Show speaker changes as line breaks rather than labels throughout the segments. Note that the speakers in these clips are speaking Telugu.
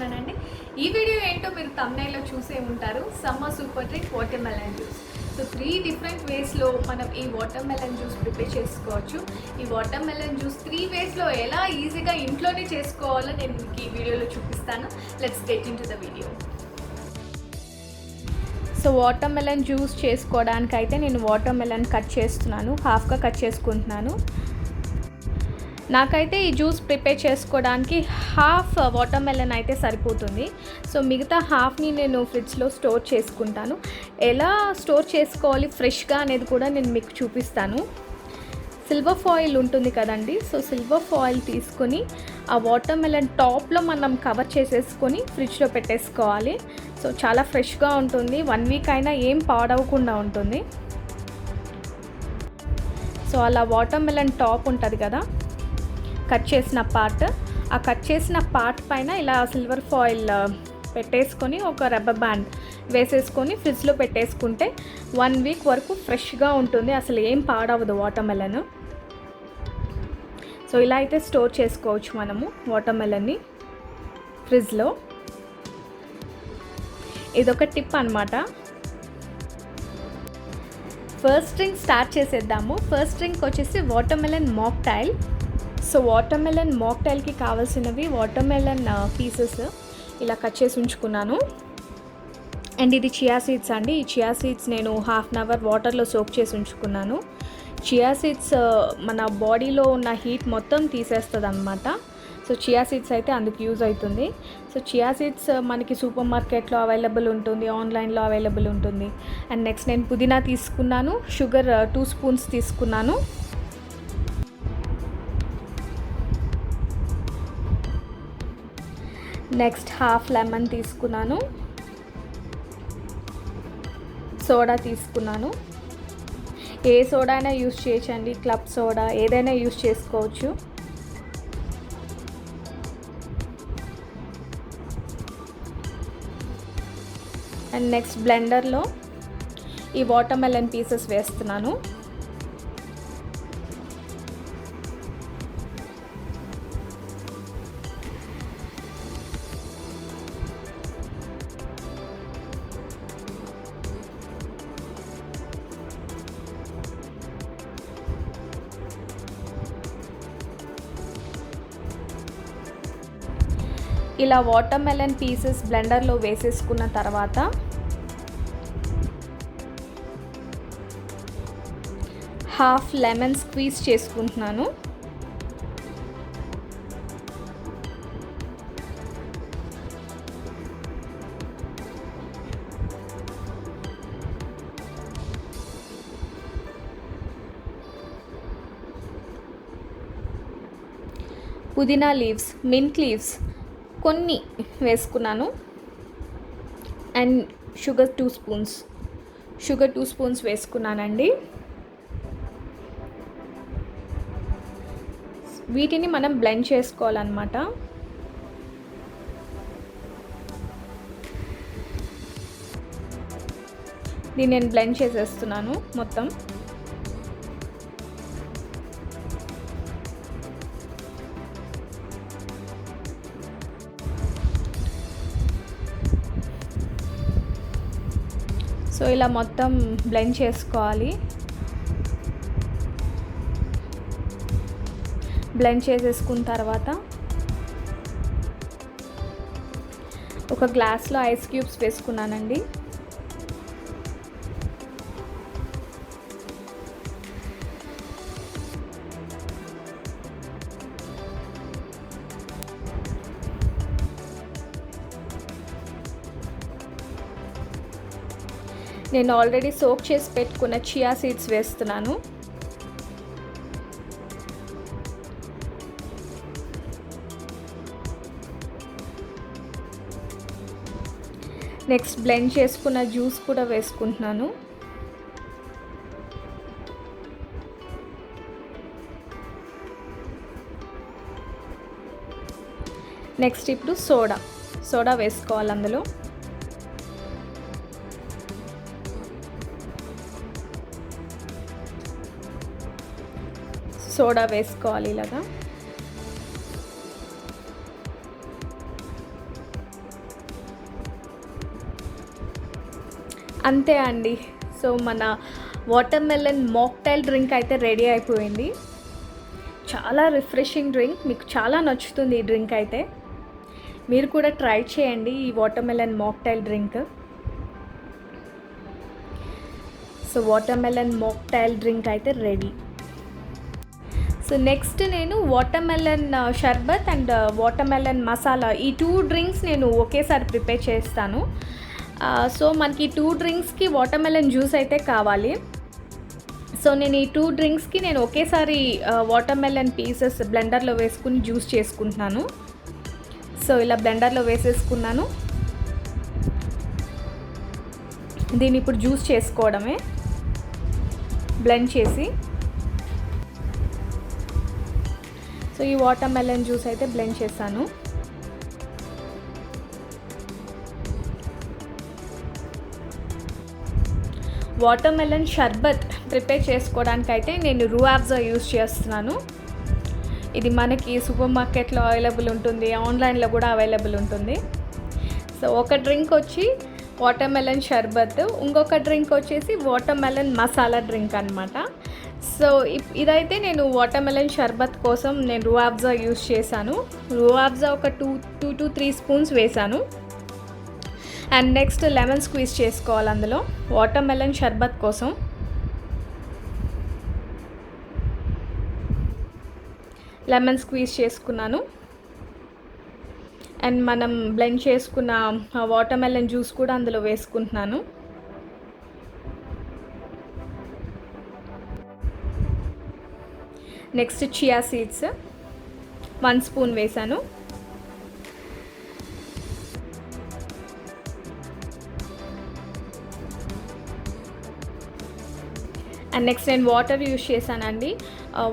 బాగున్నానండి. ఈ వీడియో ఏంటో మీరు థంబ్నెయిల్లో చూసే ఉంటారు. Summer super drink watermelon juice. So 3 different వేస్లో మనం ఈ వాటర్ మెలన్ జ్యూస్ ప్రిపేర్ చేసుకోవచ్చు. ఈ వాటర్ మెలన్ జ్యూస్ 3 వేస్లో ఎలా ఈజీగా ఇంట్లోనే చేసుకోవాలో నేను మీకు ఈ వీడియోలో చూపిస్తాను. Let's get into the video. So watermelon juice చేసుకోవడానికైతే నేను వాటర్ మెలన్ కట్ చేస్తున్నాను, హాఫ్గా కట్ చేసుకుంటున్నాను. నాకైతే ఈ జ్యూస్ ప్రిపేర్ చేసుకోవడానికి హాఫ్ వాటర్ మెలన్ అయితే సరిపోతుంది. సో మిగతా హాఫ్ని నేను ఫ్రిడ్జ్లో స్టోర్ చేసుకుంటాను. ఎలా స్టోర్ చేసుకోవాలి ఫ్రెష్గా అనేది కూడా నేను మీకు చూపిస్తాను. సిల్వర్ ఫాయిల్ ఉంటుంది కదండి, సో సిల్వర్ ఫాయిల్ తీసుకొని ఆ వాటర్ మెలన్ టాప్లో మనం కవర్ చేసేసుకొని ఫ్రిడ్జ్లో పెట్టేసుకోవాలి. సో చాలా ఫ్రెష్గా ఉంటుంది, 1 వీక్ అయినా ఏం పాడవకుండా ఉంటుంది. సో అలా వాటర్ మెలన్ టాప్ ఉంటుంది కదా, కట్ చేసిన పార్ట్, ఆ కట్ చేసిన పార్ట్ పైన ఇలా సిల్వర్ ఫాయిల్ పెట్టేసుకొని ఒక రబ్బర్ బ్యాండ్ వేసేసుకొని ఫ్రిడ్జ్లో పెట్టేసుకుంటే 1 వీక్ వరకు ఫ్రెష్గా ఉంటుంది, అసలు ఏం పాడవదు వాటర్ మెలన్. సో ఇలా అయితే స్టోర్ చేసుకోవచ్చు మనము వాటర్ మెలన్ని ఫ్రిడ్జ్లో. ఇదొక టిప్ అనమాట. ఫస్ట్ డ్రింక్ స్టార్ట్ చేసేద్దాము. ఫస్ట్ డ్రింక్ వచ్చేసి watermelon mocktail. So watermelon మాక్టైల్కి కావాల్సినవి వాటర్ మెలన్ పీసెస్ ఇలా కట్ చేసి ఉంచుకున్నాను. అండ్ ఇది చియా సీడ్స్ అండి. ఈ చియా సీడ్స్ నేను హాఫ్ అన్ అవర్ వాటర్లో సోక్ చేసి ఉంచుకున్నాను. చియా సీడ్స్ మన బాడీలో ఉన్న హీట్ మొత్తం తీసేస్తుంది అన్నమాట. సో చియా సీడ్స్ అయితే అందుకు యూజ్ అవుతుంది. సో చియా సీడ్స్ మనకి సూపర్ మార్కెట్లో అవైలబుల్ ఉంటుంది, ఆన్లైన్లో అవైలబుల్ ఉంటుంది. అండ్ నెక్స్ట్ నేను పుదీనా తీసుకున్నాను, షుగర్ 2 స్పూన్స్ తీసుకున్నాను. నెక్స్ట్ హాఫ్ లెమన్ తీసుకున్నాను, సోడా తీసుకున్నాను. ఏ సోడా అయినా యూజ్ చేయొచ్చండి, క్లబ్ సోడా ఏదైనా యూజ్ చేసుకోవచ్చు. అండ్ నెక్స్ట్ బ్లెండర్లో ఈ వాటర్ మెలన్ పీసెస్ వేస్తున్నాను. ఇలా వాటర్ మెలన్ పీసెస్ బ్లెండర్లో వేసేసుకున్న తర్వాత హాఫ్ లెమన్ స్క్వీజ్ చేసుకుంటున్నాను. పుదీనా లీవ్స్, మింట్ లీవ్స్ కొన్ని వేసుకున్నాను. అండ్ షుగర్ 2 స్పూన్స్ వేసుకున్నానండి. వీటిని మనం బ్లెండ్ చేసుకోవాలన్నమాట. దీన్ని నేను బ్లెండ్ చేసేస్తున్నాను మొత్తం. సో ఇలా మొత్తం బ్లెండ్ చేసుకోవాలి. బ్లెండ్ చేసేసుకున్న తర్వాత ఒక గ్లాస్లో ఐస్ క్యూబ్స్ వేసుకున్నానండి. నేను ఆల్రెడీ సోక్ చేసి పెట్టుకున్న చియా సీడ్స్ వేస్తున్నాను. నెక్స్ట్ బ్లెండ్ చేసుకున్న జ్యూస్ కూడా వేసుకుంటున్నాను. నెక్స్ట్ ఇప్పుడు సోడా వేసుకోవాలి అందులో. సోడా వేసుకోవాలి ఇలాగా. అంతే అండి. సో మన వాటర్‌మెలన్ మాక్టైల్ డ్రింక్ అయితే రెడీ అయిపోయింది. చాలా రిఫ్రెషింగ్ డ్రింక్. మీకు చాలా నచ్చుతుంది ఈ డ్రింక్ అయితే. మీరు కూడా ట్రై చేయండి ఈ watermelon mocktail drink. So watermelon mocktail drink అయితే రెడీ. సో నెక్స్ట్ నేను watermelon sharbat and watermelon masala ఈ 2 డ్రింక్స్ నేను ఒకేసారి ప్రిపేర్ చేస్తాను. సో మనకి 2 డ్రింక్స్‌కి వాటర్‌మెలన్ జ్యూస్ అయితే కావాలి. సో నేను ఈ 2 డ్రింక్స్‌కి నేను ఒకేసారి వాటర్‌మెలన్ పీసెస్ బ్లెండర్లో వేసుకుని జ్యూస్ చేసుకుంటున్నాను. సో ఇలా బ్లెండర్లో వేసేసుకున్నాను. దీన్ని ఇప్పుడు జ్యూస్ చేసుకోవడమే, బ్లెండ్ చేసి. సో ఈ వాటర్‌మెలన్ జ్యూస్ అయితే బ్లెండ్ చేశాను. వాటర్‌మెలన్ షర్బత్ ప్రిపేర్ చేసుకోవడానికైతే నేను రూఅఫ్జా యూస్ చేస్తున్నాను. ఇది మనకి సూపర్ మార్కెట్లో అవైలబుల్ ఉంటుంది, ఆన్లైన్లో కూడా అవైలబుల్ ఉంటుంది. సో ఒక డ్రింక్ వచ్చి వాటర్‌మెలన్ షర్బత్, ఇంకొక డ్రింక్ వచ్చేసి వాటర్‌మెలన్ మసాలా డ్రింక్ అనమాట. సో ఇదైతే నేను వాటర్‌మెలన్ షర్బత్ కోసం నేను రూఅఫ్జా యూస్ చేశాను. రూఅఫ్జా ఒక 2 to 3 స్పూన్స్ వేశాను. అండ్ నెక్స్ట్ లెమన్ స్క్వీజ్ చేసుకోవాలి అందులో వాటర్‌మెలన్ షర్బత్ కోసం. లెమన్ స్క్వీజ్ చేసుకున్నాను. అండ్ మనం బ్లెండ్ చేసుకున్న వాటర్‌మెలన్ జ్యూస్ కూడా అందులో వేసుకుంటున్నాను. నెక్స్ట్ చియా సీడ్స్ 1 స్పూన్ వేసాను. అండ్ నెక్స్ట్ నేను వాటర్ యూస్ చేశానండి.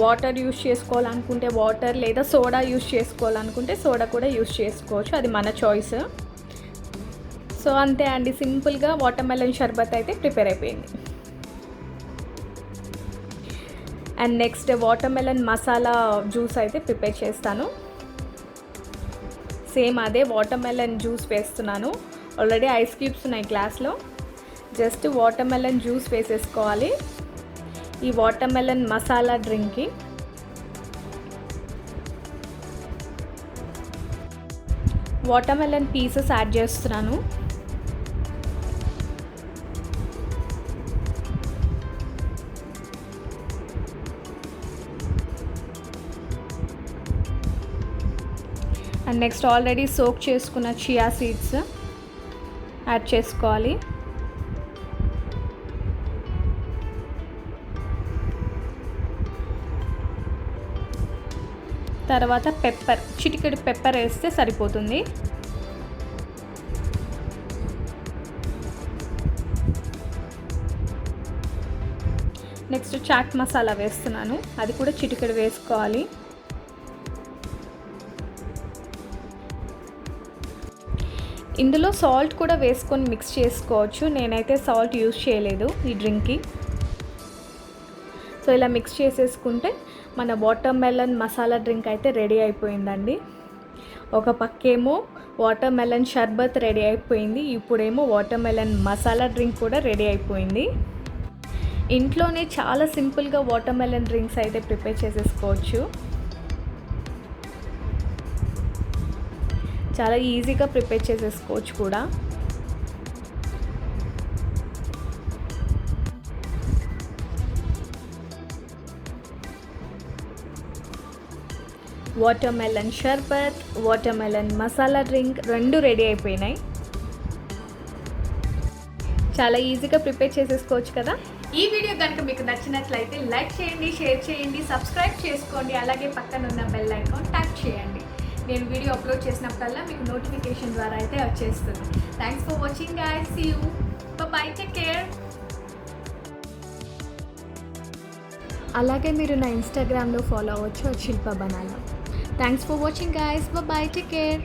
వాటర్ యూస్ చేసుకోవాలనుకుంటే వాటర్, లేదా సోడా యూస్ చేసుకోవాలనుకుంటే సోడా కూడా యూస్ చేసుకోవచ్చు, అది మన చాయిస్. సో అంతే అండి, సింపుల్గా వాటర్‌మెలన్ షర్బత్ అయితే ప్రిపేర్ అయిపోయింది. And next watermelon masala juice అయితే ప్రిపేర్ చేస్తాను. సేమ్ అదే వాటర్‌మెలన్ జ్యూస్ వేస్తున్నాను. ఆల్రెడీ ఐస్ క్యూబ్స్ ఉన్నాయి గ్లాస్లో. జస్ట్ వాటర్‌మెలన్ జ్యూస్ వేసేసుకోవాలి ఈ వాటర్‌మెలన్ మసాలా డ్రింక్కి. వాటర్‌మెలన్ పీసెస్ యాడ్ చేస్తున్నాను. అండ్ నెక్స్ట్ ఆల్రెడీ సోక్ చేసుకున్న చియా సీడ్స్ యాడ్ చేసుకోవాలి. తర్వాత పెప్పర్, చిటికెడు పెప్పర్ వేస్తే సరిపోతుంది. నెక్స్ట్ చాట్ మసాలా వేస్తున్నాను, అది కూడా చిటికెడు వేసుకోవాలి. ఇందులో సాల్ట్ కూడా వేసుకొని మిక్స్ చేసుకోవచ్చు. నేనైతే సాల్ట్ యూస్ చేయలేదు ఈ డ్రింక్కి. సో ఇలా మిక్స్ చేసేసుకుంటే మన వాటర్‌మెలన్ మసాలా డ్రింక్ అయితే రెడీ అయిపోయిందండి. ఒక పక్కేమో వాటర్‌మెలన్ షర్బత్ రెడీ అయిపోయింది, ఇప్పుడేమో వాటర్‌మెలన్ మసాలా డ్రింక్ కూడా రెడీ అయిపోయింది. ఇంట్లోనే చాలా సింపుల్గా వాటర్‌మెలన్ డ్రింక్స్ అయితే ప్రిపేర్ చేసేసుకోవచ్చు. చాలా ఈజీగా ప్రిపేర్ చేసేసుకోవచ్చు కూడా. వాటర్‌మెలన్ షర్బత్, వాటర్‌మెలన్ మసాలా డ్రింక్ 2 రెడీ అయిపోయినాయి. చాలా ఈజీగా ప్రిపేర్ చేసేసుకోవచ్చు కదా. ఈ వీడియో కనుక మీకు నచ్చినట్లయితే లైక్ చేయండి, షేర్ చేయండి, సబ్స్క్రైబ్ చేసుకోండి. అలాగే పక్కన ఉన్న బెల్ ఐకాన్ ట్యాప్ చేయండి. నేను వీడియో అప్లోడ్ చేసినప్పుడల్లా మీకు నోటిఫికేషన్ ద్వారా అయితే వచ్చేస్తుంది. Thanks for watching guys. See you. Bye, take care. అలాగే మీరు నా ఇన్స్టాగ్రామ్లో ఫాలో అవ్వచ్చు, శిల్ప బనాలా. Thanks for watching guys. Bye bye. Take care.